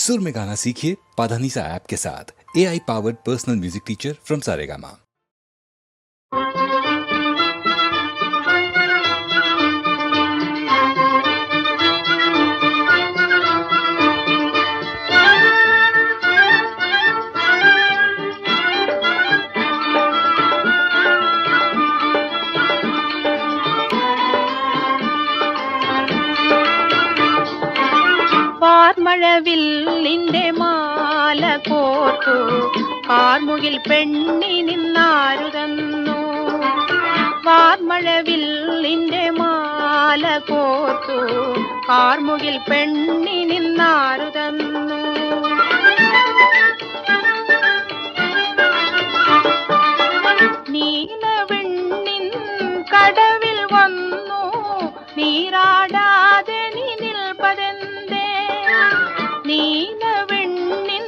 सुर में गाना सीखिए पाधानीसा ऐप के साथ। AI powered personal music teacher from Saregama. വാർമഴവില്ലിന്റെ മാല കോർത്തു കാർമുകിൽ പെണ്ണി നിന്നാരു തന്നു. വാർമഴവില്ലിന്റെ മാല കോർത്തു കാർമുകിൽ പെണ്ണി നിന്നാരു തന്നു. നീലവെണ്ണിൻ കടവിൽ വന്നു നീരാടാതെ നീ നിൽപ്പതെന്തേ? നീലവെണ്ണിൻ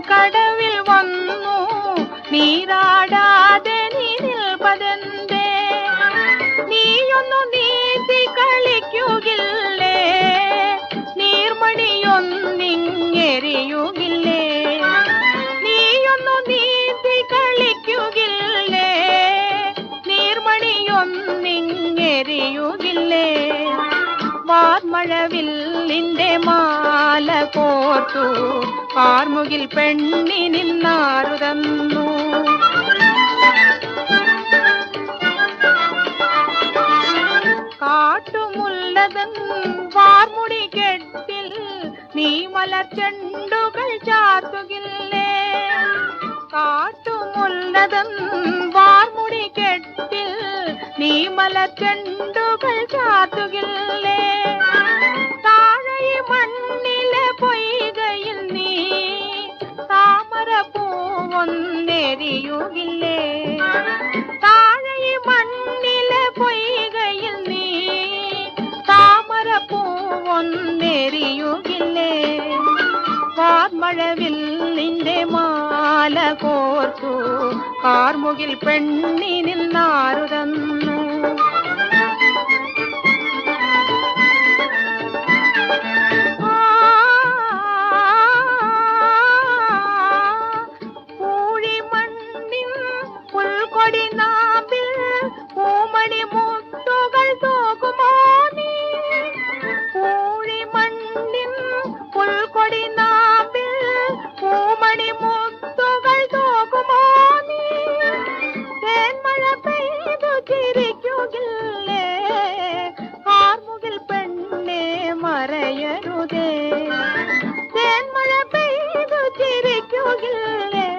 കടവിൽ വന്നു നീരാടാതെ നീ നിൽപ്പതെന്തേ? നീയൊന്നു നീന്തി കളിക്കുകില്ലേ? നീർമണിയൊന്നിങ്ങെറിയുകില്ലേ? നീയൊന്നു നീന്തി കളിക്കുകില്ലേ? നീർമണിയൊന്നിങ്ങെറിയുകില്ലേ? വാർമഴവില്ലിന്റെ മാല കോർത്തു കാർമുകിൽ പെണ്ണി നിന്നാരു തന്നു. കാട്ടുമുല്ലതൻ വാർമുടി കെട്ടിൽ നീ മലർച്ചെണ്ടുകൾ ചാർത്തുകില്ലേ? കാട്ടുമുല്ലതൻ വാർമുടി കെട്ടിൽ നീ മലർച്ചെണ്ടുകൾ ചാർത്തുകില്ലേ? താഴെ മണ്ണിലെ പൊയ്കയിൽ നീ താമര പൂവൊന്നെരിയുകില്ലേ? താഴെ മണ്ണിലെ പൊയ്കയിൽ നീ താമര പൂവൊന്നെരിയുകില്ലേ? വാർമഴവില്ലിന്റെ മാല കോർത്തു കാർമുകിൽ പെണ്ണി നിന്നാരു തന്നു. പൂഴിമണ്ണിൻ പുൽക്കൊടി നാമ്പിൽ പൂമണി മുത്തുകൾ തോക്കുമോ നീ? പൂഴിമണ്ണിൻ പുൽക്കൊടി നാമ്പിൽ പൂമണി മുത്തുകൾ തോക്കുമോ നീ? തേന്മഴ പെയ്തു ചിരിക്കുകില്ലേ? കാർമുകിൽ പെണ്ണെ മറയരുതേ. തേന്മഴ പെയ്തു ചിരിക്കുകില്ലേ?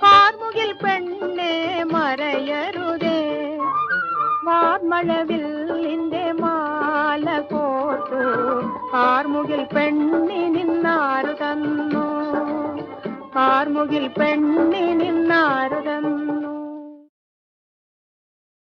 കാർമുകിൽ പെണ്ണെ മറയരുതേ. വാർമഴവില്ലിന്റെ മാല കോർത്തു കാർമുകിൽ പെണ്ണി നിന്നാരു തന്നു. കാർമുകിൽ പെണ്ണി നിന്നാരു തന്നു.